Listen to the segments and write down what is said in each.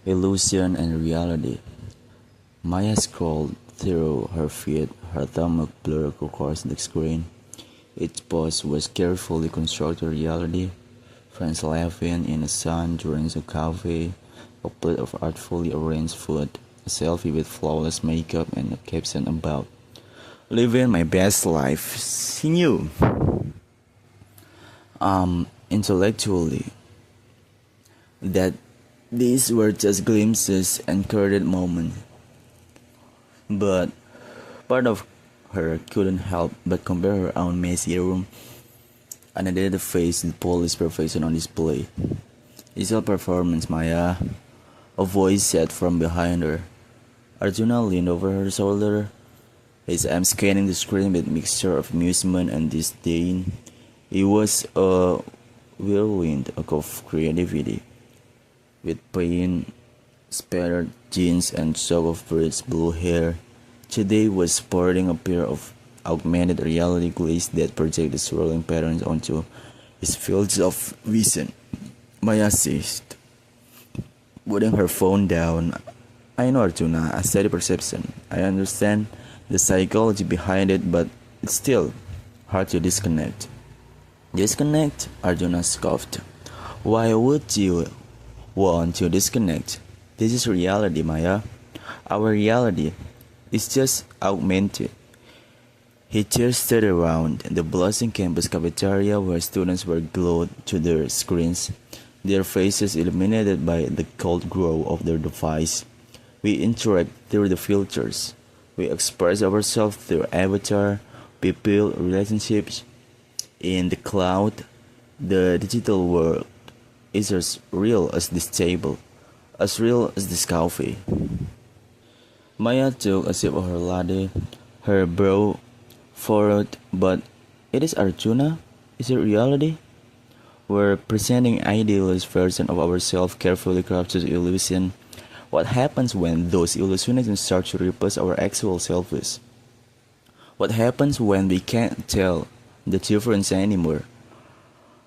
Illusion and reality. Maya scrolled through her feed, her thumb blurred across the screen. Each post was carefully constructed reality. Friends laughing in the sun during the cafe, a plate of artfully arranged food, a selfie with flawless makeup, and a caption about living my best life. She knew, intellectually, that these were just glimpses and curated moments. But part of her couldn't help but compare her own messy room and edited face with polished perfection on display. It's a performance, Maya, a voice said from behind her. Arjuna leaned over her shoulder, his arm scanning the screen with a mixture of amusement and disdain. It was a whirlwind of creativity, with paint spattered jeans and shock of Bert's blue hair. Today was sporting a pair of augmented reality glasses that project the swirling patterns onto his fields of vision. Maya ceased, putting her phone down. I know, Arjuna, a steady perception. I understand the psychology behind it, but it's still hard to disconnect. Disconnect? Arjuna scoffed. Why would you want to disconnect? This is reality, Maya. Our reality is just augmented. He gestured around the bustling campus cafeteria where students were glued to their screens, their faces illuminated by the cold glow of their device. We interact through the filters. We express ourselves through avatar, we build relationships in the cloud. The digital world is as real as this table, as real as this coffee. Maya took a sip of her latte, her brow furrowed. But it is Arjuna? Is it reality? We're presenting idealized version of ourselves, carefully crafted illusion. What happens when those illusions start to replace our actual selves? What happens when we can't tell the difference anymore?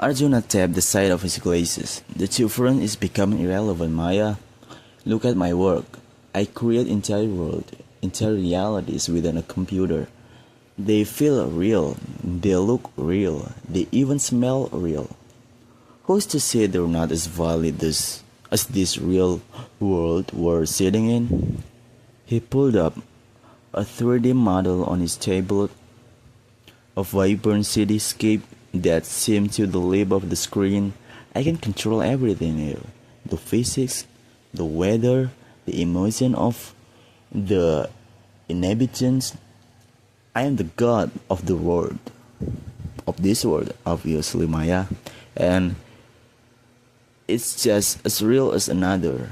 Arjuna tapped the side of his glasses. The difference is becoming irrelevant, Maya. Look at my work. I create entire world, entire realities within a computer. They feel real, they look real, they even smell real. Who's to say they're not as valid as this real world we're sitting in? He pulled up a 3D model on his table, a vibrant cityscape that seemed to live off the screen. I can control everything here. The physics, the weather, the emotion of the inhabitants. I am the god of the world. Of this world, obviously, Maya. And it's just as real as another.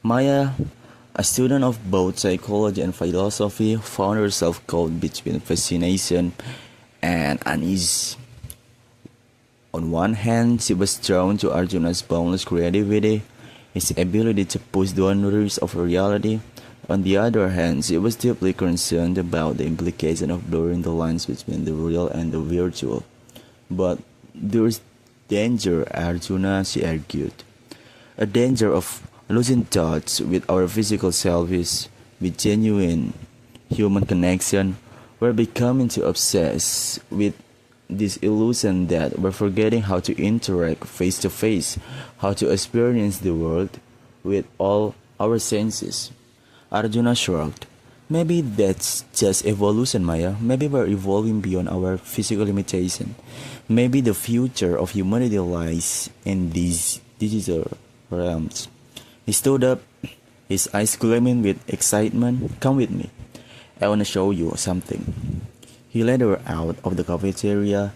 Maya, a student of both psychology and philosophy, found herself caught between fascination and unease. On one hand, she was drawn to Arjuna's boundless creativity, his ability to push the boundaries of reality. On the other hand, she was deeply concerned about the implication of blurring the lines between the real and the virtual. But there's danger, Arjuna, she argued. A danger of losing touch with our physical selves, with genuine human connection. We're becoming too obsessed with this illusion that we're forgetting how to interact face to face, how to experience the world with all our senses. Arjuna shrugged. Maybe that's just evolution, Maya. Maybe we're evolving beyond our physical limitation. Maybe the future of humanity lies in these digital realms. He stood up, his eyes gleaming with excitement. Come with me. I want to show you something. He led her out of the cafeteria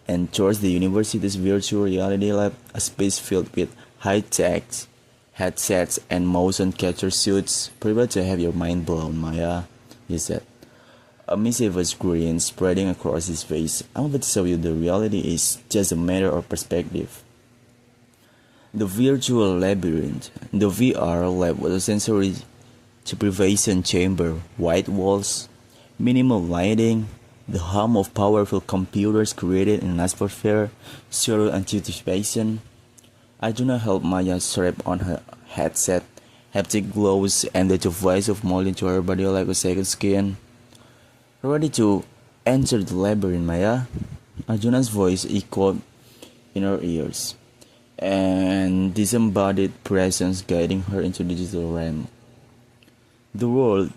and towards the university's virtual reality lab, a space filled with high-tech headsets and motion capture suits. Prepare to have your mind blown, Maya, he said, a mischievous grin spreading across his face. I'm about to show you the reality is just a matter of perspective. The virtual labyrinth, the VR lab, was a sensory deprivation chamber, white walls, minimal lighting, the hum of powerful computers created in an atmosphere, zero anticipation. Arjuna helped Maya strap on her headset, haptic gloves, and the device of molding to her body like a second skin. Ready to enter the labyrinth, Maya? Arjuna's voice echoed in her ears, and disembodied presence guiding her into the digital realm. The world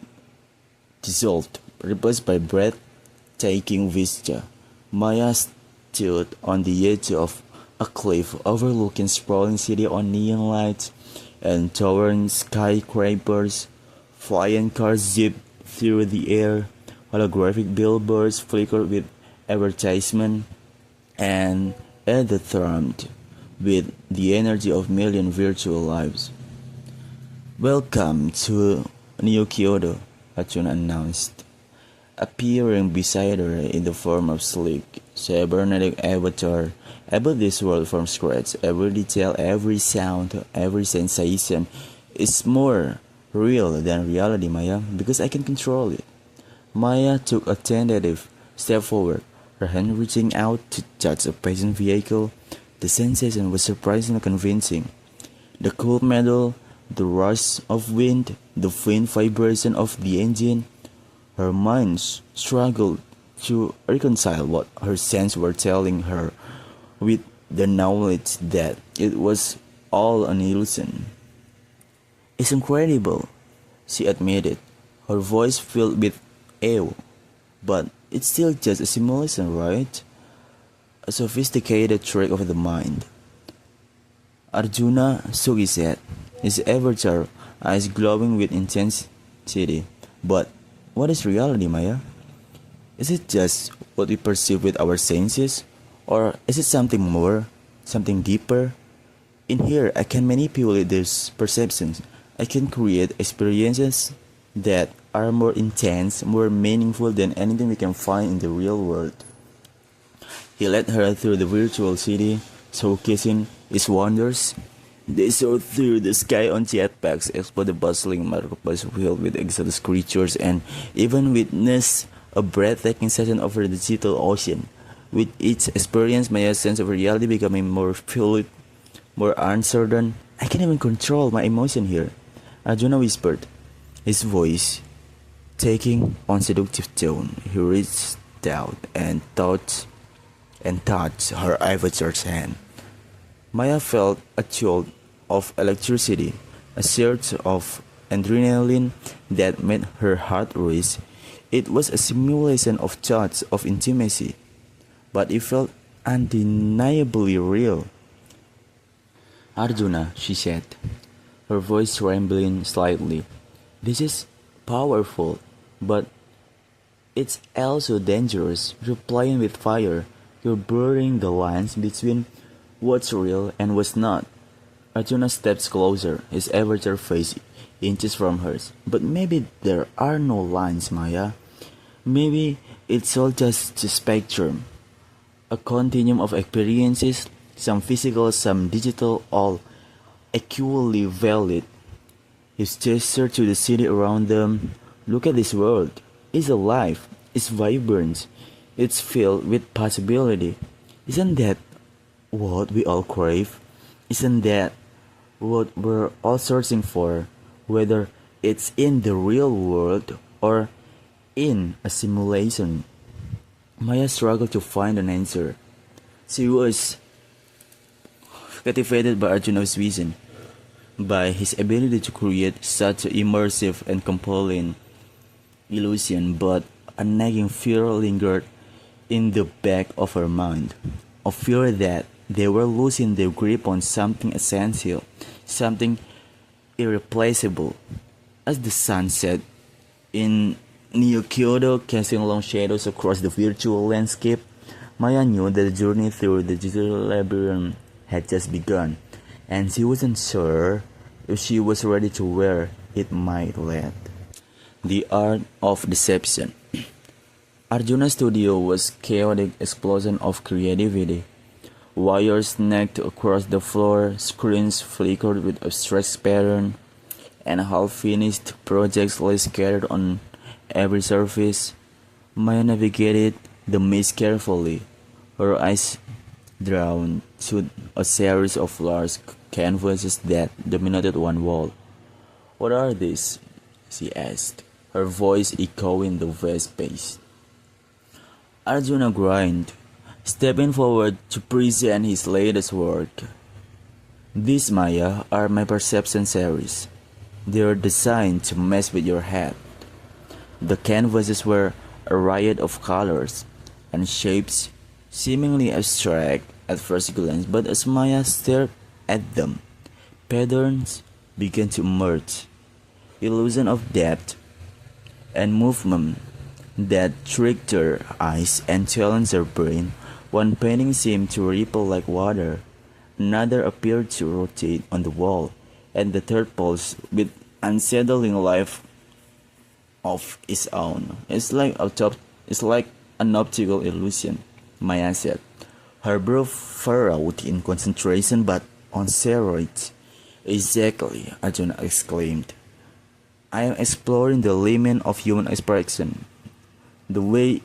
dissolved, replaced by breathtaking vista. Maya stood on the edge of a cliff overlooking sprawling city on neon lights and towering skyscrapers. Flying cars zipped through the air, holographic billboards flickered with advertisement, and Ada thrummed with the energy of million virtual lives. Welcome to New Kyoto, Arjuna announced, appearing beside her in the form of sleek, cybernetic avatar. I built this world from scratch. Every detail, every sound, every sensation is more real than reality, Maya, because I can control it. Maya took a tentative step forward, her hand reaching out to touch a passing vehicle. The sensation was surprisingly convincing. The cool metal, the rush of wind, the faint vibration of the engine. Her mind struggled to reconcile what her senses were telling her with the knowledge that it was all an illusion. It's incredible, she admitted, her voice filled with awe. But it's still just a simulation, right? A sophisticated trick of the mind. Arjuna shook his head, his avatar eyes glowing with intensity. But what is reality, Maya? Is it just what we perceive with our senses? Or is it something more, something deeper? In here, I can manipulate these perceptions. I can create experiences that are more intense, more meaningful than anything we can find in the real world. He led her through the virtual city, showcasing its wonders. They soared through the sky on jetpacks, explored the bustling marketplace filled with exotic creatures, and even witnessed a breathtaking session over the digital ocean. With each experience, Maya's sense of reality becoming more fluid, more uncertain. I can't even control my emotion here, Arjuna whispered, his voice taking on seductive tone. He reached out and touched her avatar's hand. Maya felt a jolt of electricity, a surge of adrenaline that made her heart race. It was a simulation of thoughts of intimacy, but it felt undeniably real. Arjuna, she said, her voice trembling slightly. This is powerful, but it's also dangerous. You're playing with fire. You're blurring the lines between what's real and what's not. Arjuna steps closer, his avatar face inches from hers. But maybe there are no lines, Maya. Maybe it's all just a spectrum, a continuum of experiences, some physical, some digital, all equally valid. His gesture to the city around them. Look at this world. It's alive. It's vibrant. It's filled with possibility. Isn't that what we all crave? Isn't that what we're all searching for? Whether it's in the real world or in a simulation. Maya struggled to find an answer. She was captivated by Arjuna's vision, by his ability to create such an immersive and compelling illusion, but a nagging fear lingered in the back of her mind, a fear that they were losing their grip on something essential, something irreplaceable. As the sun set in Neo Kyoto, casting long shadows across the virtual landscape, Maya knew that the journey through the digital labyrinth had just begun, and she wasn't sure if she was ready to where it might lead. The art of deception. Arjuna's studio was a chaotic explosion of creativity. Wires snagged across the floor, screens flickered with abstract pattern, and half-finished projects lay scattered on every surface. Maya navigated the maze carefully, her eyes drawn to a series of large canvases that dominated one wall. "What are these?" she asked, her voice echoing the vast space. Arjuna grinned, stepping forward to present his latest work. "These, Maya, are my perception series. They are designed to mess with your head." The canvases were a riot of colors and shapes, seemingly abstract at first glance, but as Maya stared at them, patterns began to emerge, illusion of depth and movement that tricked her eyes and challenged her brain. One painting seemed to ripple like water, another appeared to rotate on the wall, and the third pulsed with unsettling life of its own. It's like an optical illusion," Maya said, her brow furrowed in concentration but on steroids. "Exactly," Arjuna exclaimed. "I am exploring the limit of human expression, the way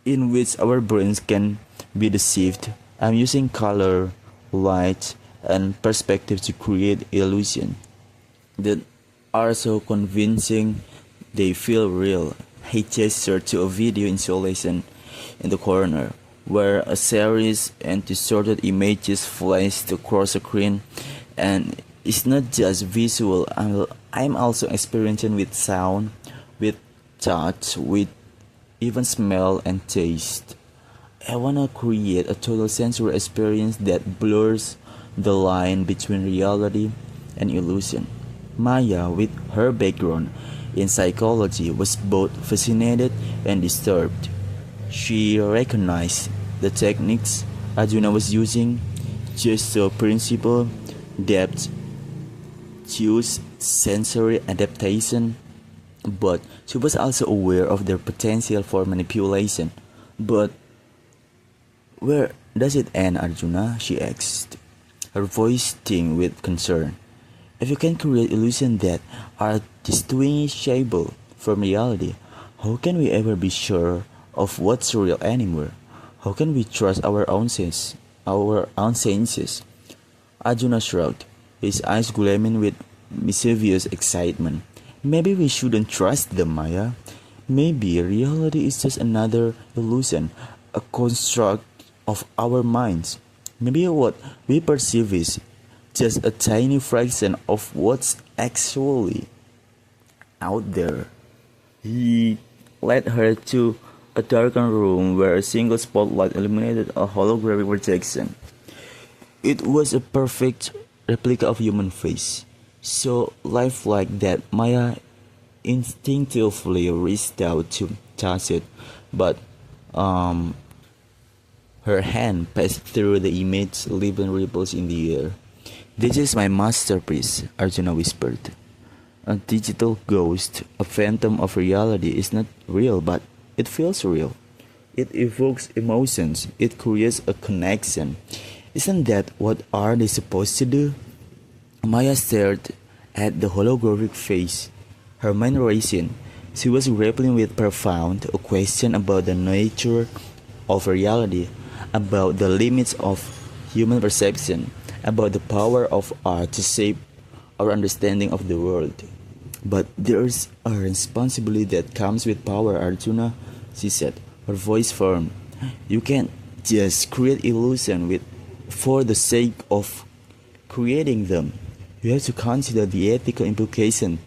in which our brains can be deceived. I'm using color, light, and perspective to create illusions that are so convincing they feel real." He gestured to a video installation in the corner, where a series of distorted images flashed across the screen. "And it's not just visual, I'm also experiencing with sound, with touch, with even smell and taste. I want to create a total sensory experience that blurs the line between reality and illusion." Maya, with her background in psychology, was both fascinated and disturbed. She recognized the techniques Arjuna was using, gesture principle, depth, cues, sensory adaptation, but she was also aware of their potential for manipulation. "But where does it end, Arjuna?" she asked, her voice tinged with concern. "If you can create illusions that are distinguishable from reality, how can we ever be sure of what's real anymore? How can we trust our own senses? Arjuna shrugged, his eyes gleaming with mischievous excitement. "Maybe we shouldn't trust them, Maya. Maybe reality is just another illusion, a construct of our minds. Maybe what we perceive is just a tiny fraction of what's actually out there." He led her to a darkened room where a single spotlight illuminated a holographic projection. It was a perfect replica of a human face, so lifelike that Maya instinctively reached out to touch it, but her hand passed through the image, leaving ripples in the air. "This is my masterpiece," Arjuna whispered. "A digital ghost, a phantom of reality, is not real, but it feels real. It evokes emotions, it creates a connection. Isn't that what art is supposed to do?" Maya stared at the holographic face, her mind racing. She was grappling with profound a question about the nature of reality, about the limits of human perception, about the power of art to shape our understanding of the world. "But there's a responsibility that comes with power, Arjuna," she said, her voice firm. "You can't just create illusion for the sake of creating them. You have to consider the ethical implication,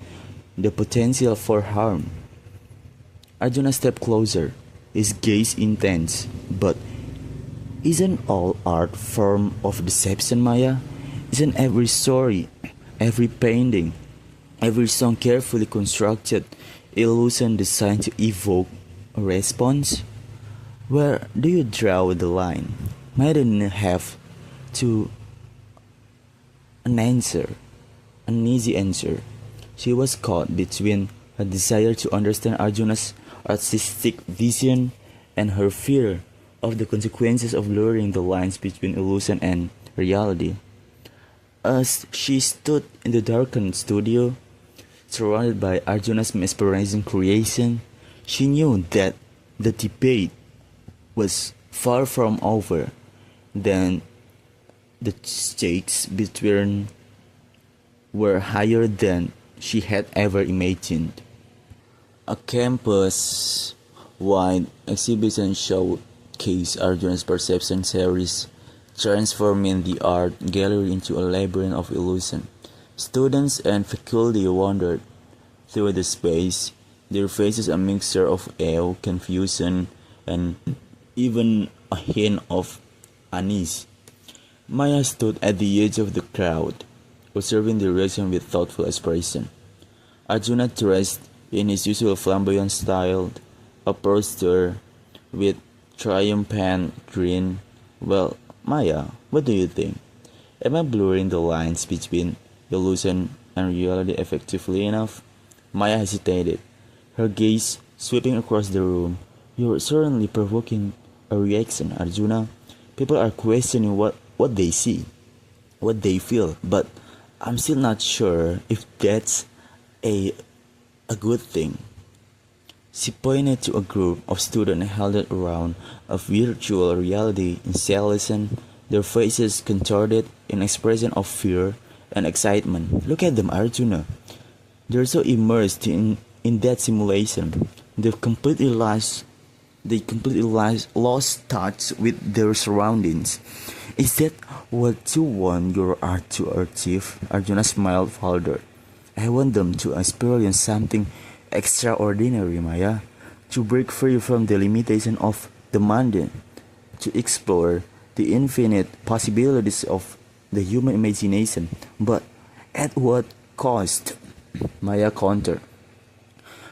the potential for harm." Arjuna stepped closer, his gaze intense. "But isn't all art form of deception, Maya? Isn't every story, every painting, every song carefully constructed illusion designed to evoke a response? Where do you draw the line?" Maya didn't have to an easy answer. She was caught between her desire to understand Arjuna's artistic vision and her fear of the consequences of blurring the lines between illusion and reality. As she stood in the darkened studio, surrounded by Arjuna's mesmerizing creation, she knew that the debate was far from over. Then The stakes between were higher than she had ever imagined. A campus-wide exhibition showcased Arjuna's perception series, transforming the art gallery into a labyrinth of illusion. Students and faculty wandered through the space, their faces a mixture of awe, confusion, and even a hint of unease. Maya stood at the edge of the crowd, observing the reaction with thoughtful expression. Arjuna, dressed in his usual flamboyant style, approached her with triumphant grin. Well, Maya, what do you think? Am I blurring the lines between illusion and reality effectively enough? Maya hesitated, her gaze sweeping across the room. You're certainly provoking a reaction, Arjuna. People are questioning what they see, what they feel, but I'm still not sure if that's a, a good thing. She pointed to a group of students held around a virtual reality installation, their faces contorted in expression of fear and excitement. Look at them, Arjuna. They're so immersed in that simulation. Lost touch with their surroundings. Is that what you want your art to achieve? Arjuna smiled further. I want them to experience something extraordinary, Maya. To break free from the limitation of the mundane. To explore the infinite possibilities of the human imagination. But at what cost? Maya countered.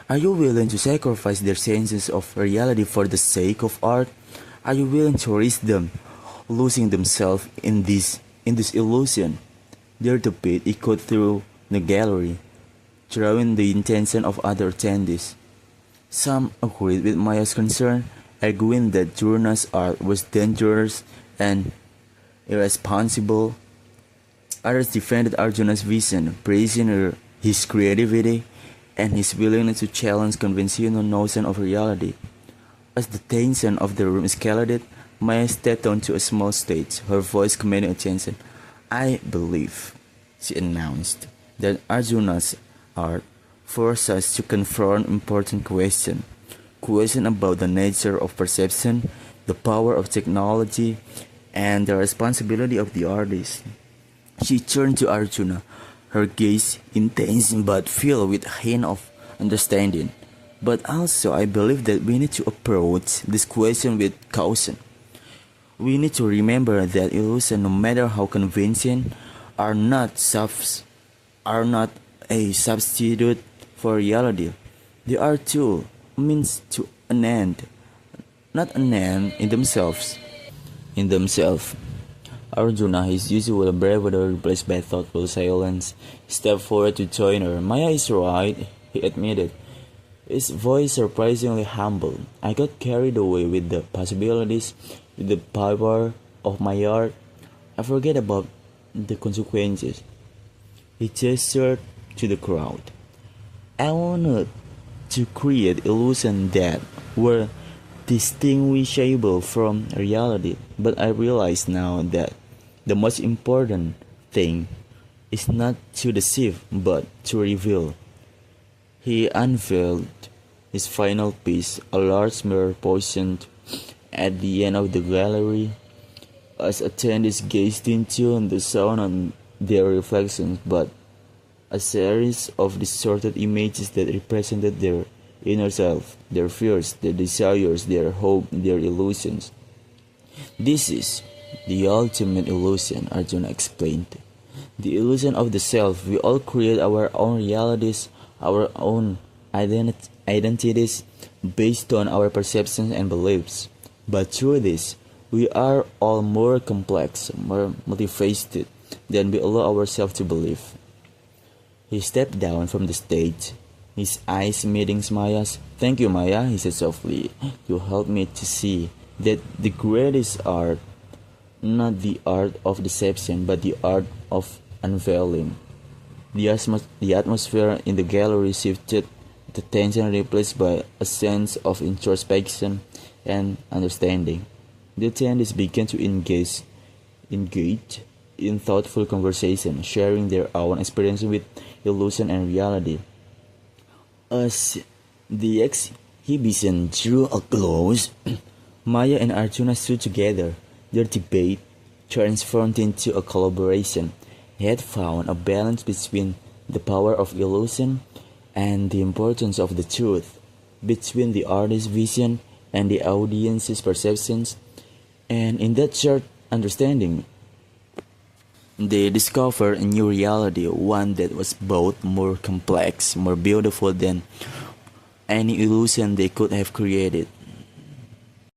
Are you willing to sacrifice their senses of reality for the sake of art? Are you willing to risk them losing themselves in this illusion? Their debate echoed through the gallery, drawing the attention of other attendees. Some agreed with Maya's concern, arguing that Jurna's art was dangerous and irresponsible. Others defended Arjuna's vision, praising his creativity and his willingness to challenge conventional notions of reality. As the tension of the room escalated, Maya stepped onto a small stage, her voice commanding attention. I believe, she announced, that Arjuna's art forces us to confront important questions. Questions about the nature of perception, the power of technology, and the responsibility of the artist. She turned to Arjuna, her gaze intense but filled with a hint of understanding. But also, I believe that we need to approach this question with caution. We need to remember that illusion, no matter how convincing, are are not a substitute for reality. They are too means to an end, not an end in themselves. In themselves. Arjuna, his usual bravado replaced by thoughtful silence, stepped forward to join her. Maya is right, he admitted, his voice surprisingly humble. I got carried away with the possibilities, with the power of my art. I forget about the consequences. He gestured to the crowd. I wanted to create illusions that were distinguishable from reality, but I realize now that the most important thing is not to deceive, but to reveal. He unveiled his final piece, a large mirror positioned at the end of the gallery. As attendees gazed into the sound on their reflections, but a series of distorted images that represented their inner self, their fears, their desires, their hope, their illusions. This is the ultimate illusion, Arjuna explained. The illusion of the self. We all create our own realities, our own identities based on our perceptions and beliefs. But through this, we are all more complex, more multifaceted than we allow ourselves to believe. He stepped down from the stage, his eyes meeting Maya's. Thank you, Maya, he said softly. You helped me to see that the greatest art, not the art of deception, but the art of unveiling. The atmosphere in the gallery shifted, the tension replaced by a sense of introspection and understanding. The attendees began to engage in thoughtful conversation, sharing their own experience with illusion and reality. As the exhibition drew a close, Maya and Arjuna stood together. Their debate, transformed into a collaboration, had found a balance between the power of illusion and the importance of the truth, between the artist's vision and the audience's perceptions, and in that shared understanding, they discovered a new reality, one that was both more complex, more beautiful than any illusion they could have created.